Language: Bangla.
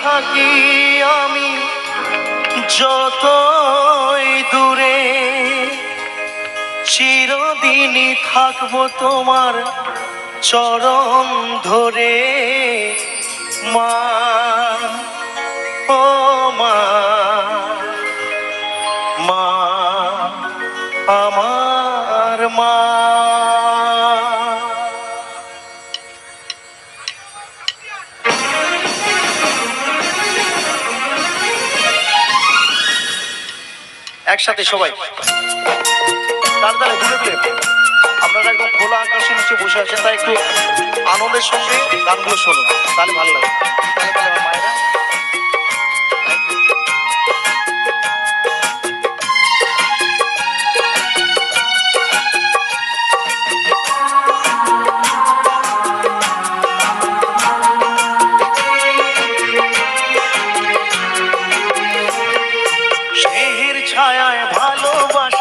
থাকি আমি যতই দূরে, চিরদিনই থাকবো তোমার চরণ ধরে। মা, ও মা, মা আমার মা। একসাথে সবাই তালে তালে দুলে দুলে। আপনারা একদম খোলা আকাশের নিচে বসে আছেন, তাই একটু আনন্দের সঙ্গে গানগুলো শুনুন, তাহলে ভালো লাগে। তালে তালে আমার মায়েরা। স্নেহের ছায়ায় ভালোবাসা